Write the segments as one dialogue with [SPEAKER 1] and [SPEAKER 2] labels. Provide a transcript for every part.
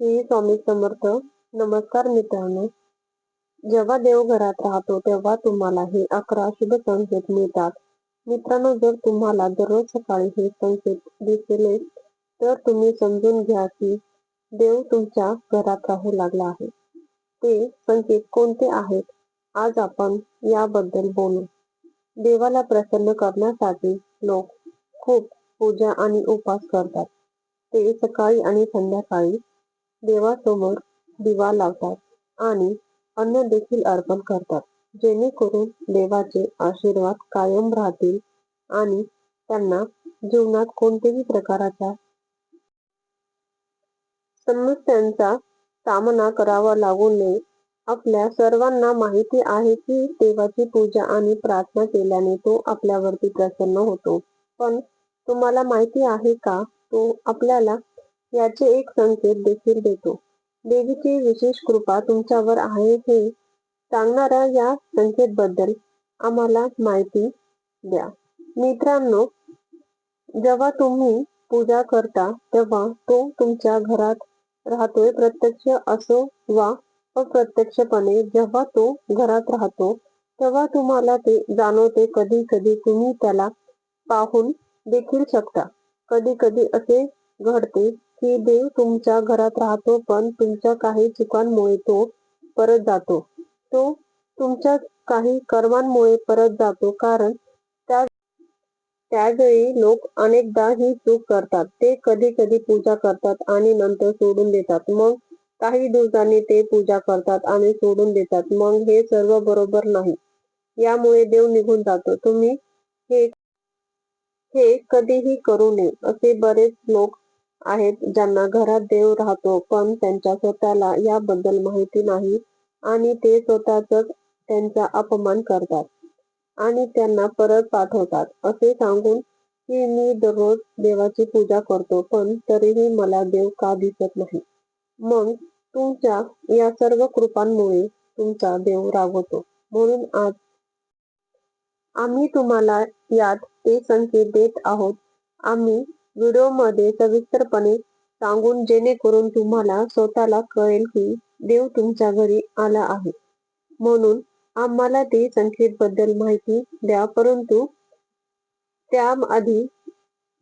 [SPEAKER 1] श्री स्वामी समर्थ. नमस्कार मित्रांनो. जेव्हा देव घरात राहतो तेव्हा तुम्हाला हे 11 शुभ संकेत मिळतात. मित्रांनो, जर तुम्हाला दररोज सकाळी हे संकेत दिसले तर तुम्ही समजून घ्या की देव तुमच्या घरात राहू लागला आहे. ते संकेत कोणते आहेत? आज आपण याबद्दल बोलू. देवाला प्रसन्न करण्यासाठी लोक खूप पूजा आणि उपवास करतात. ते सकाळी आणि संध्याकाळी देवासमोर दिवा लावतात आणि अन्न देखील अर्पण करतात, जेणेकरून देवाचे आशीर्वाद कायम राहतील आणि त्यांना जीवनात कोणत्याही प्रकारच्या समस्यांचा सामना करावा लागू नये. आपल्या सर्वांना माहिती आहे की देवाची पूजा आणि प्रार्थना केल्याने तो आपल्यावरती प्रसन्न होतो. पण तुम्हाला माहिती आहे का, तो आपल्याला याचे एक संकेत देखील देतो. देवीची विशेष कृपा तुमच्यावर आहे हे सांगणाऱ्या या संकेतबद्दल आम्हाला माहिती द्या. मित्रांनो, जेव्हा तुम्ही पूजा करता तेव्हा तो तुमच्या घरात राहतोय, प्रत्यक्ष असो वा अप्रत्यक्षपणे. जेव्हा तो घरात राहतो तेव्हा तुम्हाला ते जाणवते. कधी कधी तुम्ही त्याला पाहून देखील शकता. कधी कधी असे घडते की देव तुमच्या घरात राहतो पण तुमच्या काही चुकांमुळे तो परत जातो. तो तुमच्या काही कर्मांमुळे परत जातो, कारण त्यावेळी लोक अनेकदा ही चूक करतात. ते कधी कधी पूजा करतात आणि नंतर सोडून देतात. मग काही दिवसांनी ते पूजा करतात आणि सोडून देतात. मग हे सर्व बरोबर नाही. यामुळे देव निघून जातो. तुम्ही हे हे कधीही करू नये. असे बरेच लोक आहेत ज्यांना घरात देव राहतो पण त्यांच्या स्वतःला याबद्दल माहिती नाही आणि ते स्वतःच त्यांचा अपमान करतात आणि त्यांना परत पाठवतात, असे सांगून की मी दररोज देवाची पूजा करतो पण तरीही मला देव का दिसत नाही. मग तुमच्या या सर्व कृपांमुळे तुमचा देव रागवतो. म्हणून आज आम्ही तुम्हाला यात ते संकेत देत आहोत. आम्ही व्हिडिओमध्ये सविस्तरपणे सांगून, जेणेकरून तुम्हाला स्वतःला कळेल की देव तुमच्या घरी आला आहे. म्हणून आम्हाला ते संकेतबद्दल माहिती द्या. परंतु त्याआधी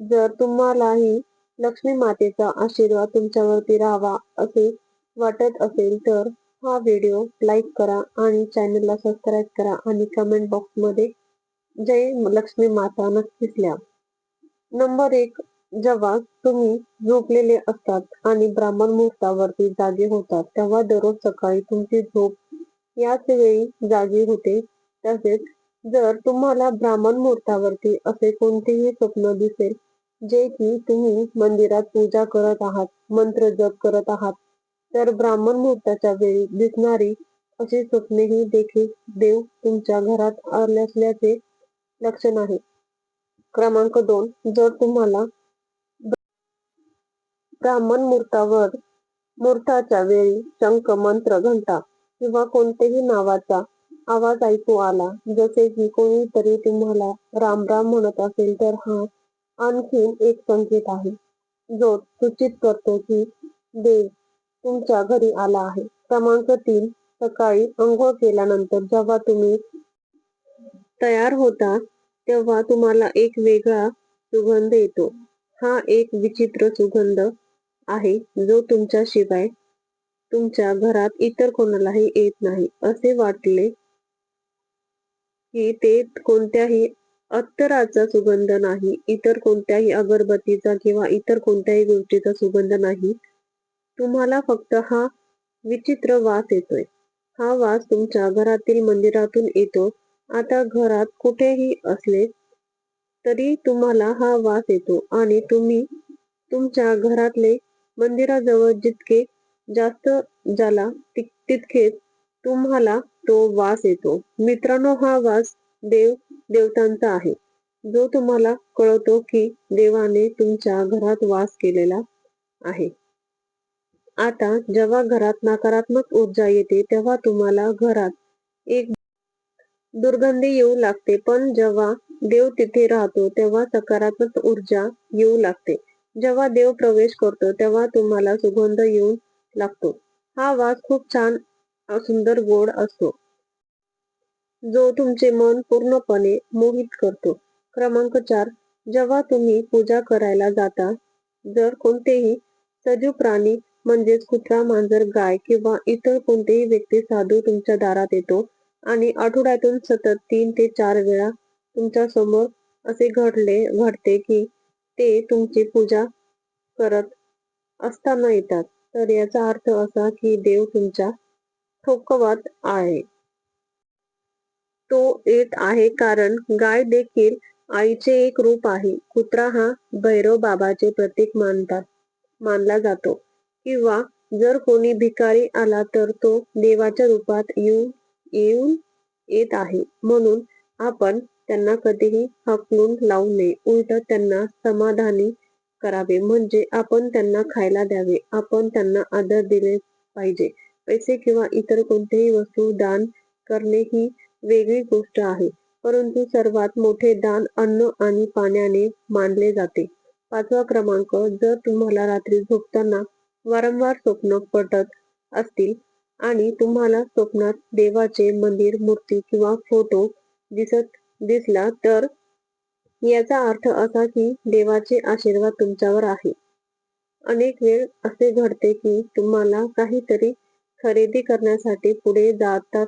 [SPEAKER 1] जर तुम्हालाही लक्ष्मी मातेचा आशीर्वाद तुमच्यावरती राहावा असे वाटत असेल तर हा व्हिडिओ लाईक करा आणि चॅनलला सबस्क्राईब करा आणि कमेंट बॉक्समध्ये जय लक्ष्मी माता नक्कीच लिहा. नंबर 1. जेव्हा तुम्ही झोपलेले असतात आणि ब्राह्मण मुहूर्तावरती जागे होतात तेव्हा दररोज सकाळी तुमची झोप याच वेळी जागी होते. तसेच जर तुम्हाला ब्राह्मण मुहूर्तावरती असे कोणतेही स्वप्न दिसेल, जे की तुम्ही मंदिरात पूजा करत आहात, मंत्र जप करत आहात, तर ब्राह्मण मुहूर्ताच्या वेळी दिसणारी अशी स्वप्नेही देखील देव तुमच्या घरात असल्याचे लक्षण आहे. क्रमांक 2. जर तुम्हाला ब्राह्मण मुहूर्ताच्या वेळी शंख, मंत्र, घंटा किंवा कोणतेही नावाचा आवाज ऐकू आला, जसे की कोणीतरी तुम्हाला राम राम म्हणत असेल, तर हा आणखीन एक संकेत आहे जो सूचित करतो की देव तुमच्या घरी आला आहे. क्रमांक 3. सकाळी अंघोळ केल्यानंतर जेव्हा तुम्ही तयार होता तेव्हा तुम्हाला एक वेगळा सुगंध येतो. हा एक विचित्र सुगंध आहे जो तुमच्याशिवाय तुमच्या घरात इतर कोणालाही येत नाही. असे वाटले की ते कोणत्याही अत्तराचा सुगंध नाही, इतर कोणत्याही अगरबत्तीचा किंवा इतर कोणत्याही गोष्टीचा सुगंध नाही. तुम्हाला फक्त हा विचित्र वास येतोय. हा वास तुमच्या घरातील मंदिरातून येतो. आता घरात कुठेही असले तरी तुम्हाला हा वास येतो आणि तुम्ही तुमच्या घरातले मंदिराजवळ जितके जास्त जाला तितकेच तुम्हाला तो वास येतो. मित्रांनो, हा वास देवतांचा आहे, जो तुम्हाला कळवतो की देवाने तुमच्या घरात वास केलेला आहे. आता जेव्हा घरात नकारात्मक ऊर्जा येते तेव्हा तुम्हाला घरात एक दुर्गंधी येऊ लागते, पण जेव्हा देव तिथे राहतो तेव्हा सकारात्मक ऊर्जा येऊ लागते. जेव्हा देव प्रवेश करतो तेव्हा तुम्हाला सुगंध येऊन लागतो. हा वास खूप छान सुंदर गोड असतो, जो तुमचे मन पूर्णपणे मोहित करतो. क्रमांक 4. जेव्हा तुम्ही पूजा करायला जाता, जर कोणतेही सजीव प्राणी म्हणजेच कुत्रा, मांजर, गाय किंवा इतर कोणतेही व्यक्ती साधू तुमच्या दारात येतो आणि आठवड्यातून सतत 3 ते 4 वेळा तुमच्या समोर असे घडते की ते तुमची पूजा करत असताना येतात, तर याचा अर्थ असा की देव तुमच्या थोपवत आहे. तो येत आहे कारण गाय देखील आईचे एक रूप आहे. कुत्रा हा भैरव बाबाचे प्रतीक मानला जातो किंवा जर कोणी भिकारी आला तर तो देवाच्या रूपात येऊन येत आहे. म्हणून आपण त्यांना कधीही हाकलून लावू नये. उलट त्यांना समाधानी करावे, म्हणजे आपण त्यांना खायला द्यावे. आपण त्यांना आदर दिले पाहिजे. पैसे किंवा इतर कोणतीही वस्तू दान करणे ही वेगळी गोष्ट आहे, परंतु सर्वात मोठे दान अन्न आणि पाण्याने मानले जाते. 5वा क्रमांक. जर तुम्हाला रात्री झोपताना वारंवार स्वप्न पडत असतील आणि तुम्हाला स्वप्नात देवाचे मंदिर, मूर्ती किंवा फोटो दिसला, तर याचा अर्थ असा की देवाचे आशीर्वाद तुमच्यावर आहे. अनेक वेळ असे घडते की तुम्हाला काहीतरी खरेदी करण्यासाठी पुढे जातात,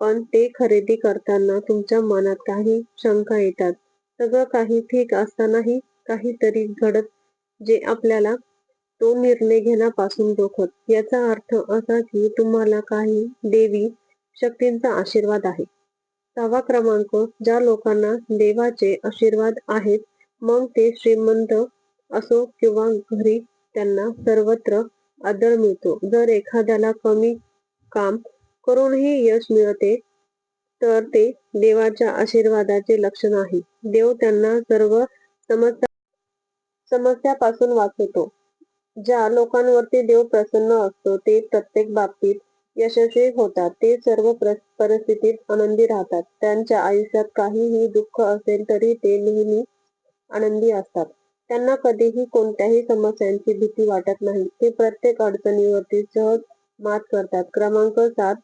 [SPEAKER 1] पण ते खरेदी करताना तुमच्या मनात काही शंका येतात. सगळं काही ठीक असतानाही काहीतरी घडत जे आपल्याला तो निर्णय घेण्यापासून रोखत. याचा अर्थ असा की तुम्हाला काही देवी शक्तींचा आशीर्वाद आहे. 6वा क्रमांक. ज्या लोकांना देवाचे आशीर्वाद आहेत, मग ते श्रीमंत असो किंवा गरीब, त्यांना सर्वत्र आदर मिळतो. जर एखाद्याला कमी काम करूनही यश मिळते, तर ते देवाच्या आशीर्वादाचे लक्षण आहे. देव त्यांना सर्व समस्यापासून वाचवतो. ज्या लोकांवरती देव प्रसन्न असतो ते प्रत्येक बाबतीत यशस्वी होतात. ते सर्व परिस्थितीत आनंदी राहतात. त्यांच्या आयुष्यात काहीही दुःख असेल तरी ते नेहमी आनंदी असतात. त्यांना कधीही कोणत्याही समस्यांची भीती वाटत नाही. ते प्रत्येक अडचणीवरती सहज मात करतात. क्रमांक 7.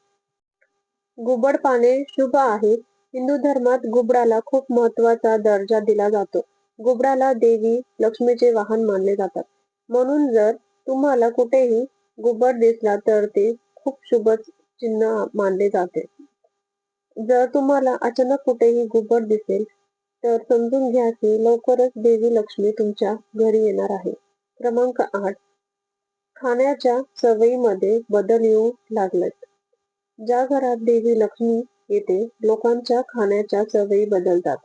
[SPEAKER 1] घुबड पाळणे शुभ आहे. हिंदू धर्मात घुबडाला खूप महत्वाचा दर्जा दिला जातो. घुबडाला देवी लक्ष्मीचे वाहन मानले जातात. म्हणून जर तुम्हाला कुठेही घुबड दिसला तर ते खूप शुभ चिन्ह मानले जाते. जर तुम्हाला अचानक कुठेही घुबड दिसेल, तर समजून घ्या की लवकरच देवी लक्ष्मी तुमच्या घरी येणार आहे. क्रमांक 8. खाण्याच्या सवयीमध्ये बदल येऊ लागलेत. ज्या घरात देवी लक्ष्मी येते, लोकांच्या खाण्याच्या सवयी बदलतात.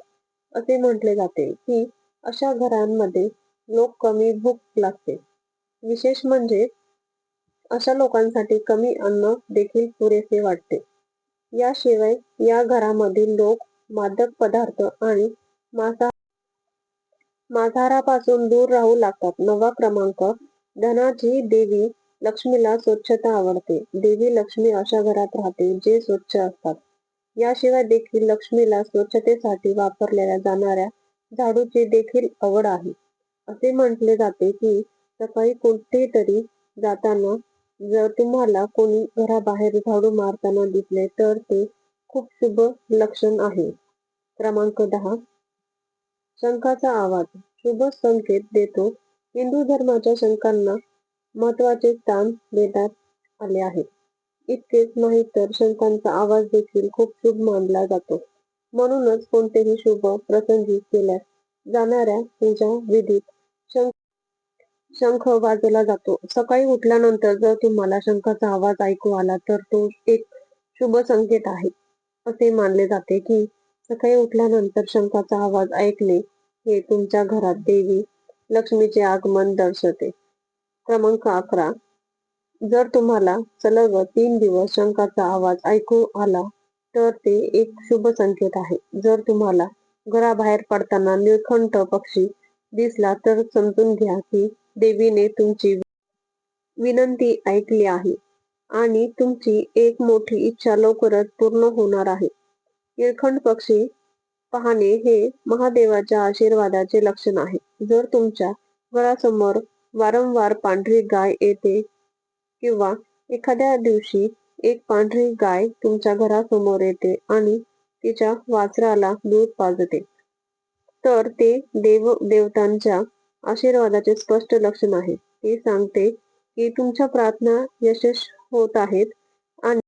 [SPEAKER 1] असे म्हटले जाते की अशा घरांमध्ये लोक कमी भूक लागते. विशेष म्हणजे अशा लोकांसाठी कमी अन्न देखील पुरेसे वाटते. याशिवाय या घरामधील लोक मादक पदार्थ आणि मांसाहारापासून दूर राहू लागतात. 9वा क्रमांक. धनाची देवी लक्ष्मीला स्वच्छता आवडते. देवी लक्ष्मी अशा घरात राहते जे स्वच्छ असतात. याशिवाय देखील लक्ष्मीला स्वच्छतेसाठी वापरल्या जाणाऱ्या झाडूची देखील आवड आहे. असे म्हटले जाते की सकाळी कुठेतरी जाताना जर तुम्हाला कोणी घराबाहेर झाडू मारताना दिसले, तर ते खूप शुभ लक्षण आहे. क्रमांक 10. शंखाचा आवाज शुभ संकेत देतो. हिंदू धर्माच्या शंखांना महत्वाचे स्थान देण्यात आले आहे. इतकेच नाही तर शंखांचा आवाज देखील खूप शुभ मानला जातो. म्हणूनच कोणतेही शुभ प्रसंगी केल्या जाणाऱ्या पूजा विधीत शंख वाजवला जातो. सकाळी उठल्यानंतर जर तुम्हाला शंखाचा आवाज ऐकू आला, तर तो एक शुभ संकेत आहे. असे मानले जाते की सकाळी उठल्यानंतर शंखाचा आवाज ऐकणे हे तुमच्या घरात देवी लक्ष्मीचे आगमन दर्शवते. क्रमांक 11. जर तुम्हाला सलग 3 दिवस शंखाचा आवाज ऐकू आला, तर ते एक शुभ संकेत आहे. जर तुम्हाला घराबाहेर पडताना निळकंठ पक्षी दिसला, तर समजून घ्या की देवीने तुमची विनंती ऐकली आहे आणि तुमची एक मोठी इच्छा लवकरच पूर्ण होणार आहे. निळकंठ पक्षी पाहणे हे महादेवाच्या आशीर्वादाचे लक्षण आहे. जर तुमच्या घरासमोर वारंवार पांढरी गाय येते किंवा एखाद्या दिवशी एक पांढरी गाय तुमच्या घरासमोर येते आणि तिच्या वासराला दूध पाजते, तर ते देवतांच्या आशीर्वादाचे स्पष्ट लक्षण आहे. ती सांगते की तुमच्या प्रार्थना यशस्वी होत आहेत आणि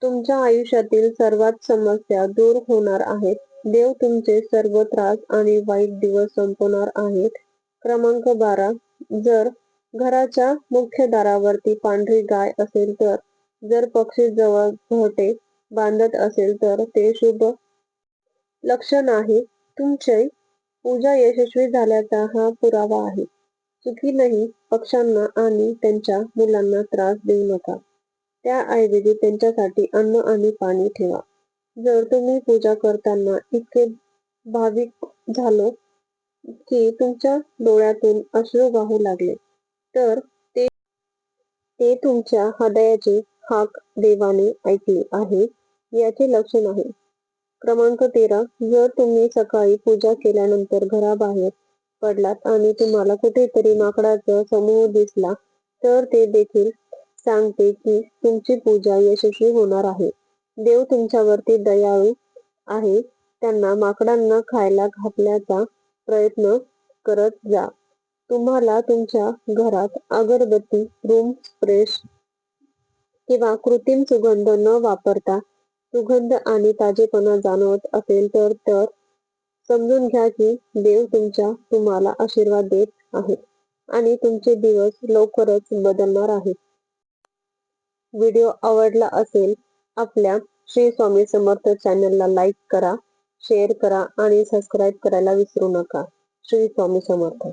[SPEAKER 1] तुमच्या आयुष्यातील सर्वात समस्या दूर होणार आहेत. देव तुमचे सर्व त्रास आणि वाईट दिवस संपवणार आहेत. क्रमांक 12. जर घराच्या मुख्य दारावरती पांढरी गाय असेल तर जर पक्षी जवळ घरटे बांधत असेल तर ते शुभ लक्षण आहे. तुमची पूजा यशस्वी झाल्याचा हा पुरावा आहे. चुकीनंही पक्ष्यांना आणि त्यांच्या मुलांना त्रास देऊ नका. त्याऐवजी त्यांच्यासाठी अन्न आणि पाणी ठेवा. जर तुम्ही पूजा करताना इतके भाविक झालो की तुमच्या डोळ्यातून अश्रू वाहू लागले, तर ते तुमच्या हृदयाची हाक देवाने ऐकली आहे याचे लक्षण आहे. क्रमांक 13. जर तुम्ही सकाळी पूजा केल्यानंतर घराबाहेर पडलात आणि तुम्हाला कुठेतरी माकडाचा समूह दिसला, तर ते देखील सांगते की तुमची पूजा यशस्वी होणार आहे. देव तुमच्यावरती दयाळू आहे. त्यांना माकडांना खायला घातल्याचा प्रयत्न करत जा. तुम्हाला तुमच्या घरात अगरबत्ती, रूम स्प्रे किंवा कृत्रिम सुगंध न वापरता सुगंध आणि ताजेपणा जाणवत असेल तर तर समजून घ्या की देव तुम्हाला आशीर्वाद देत आहेत आणि तुमचे दिवस लवकरच बदलणार आहेत. व्हिडिओ आवडला असेल आपल्या श्री स्वामी समर्थ चॅनलला लाईक करा, शेअर करा आणि सबस्क्राईब करायला विसरू नका. श्री स्वामी समर्थ.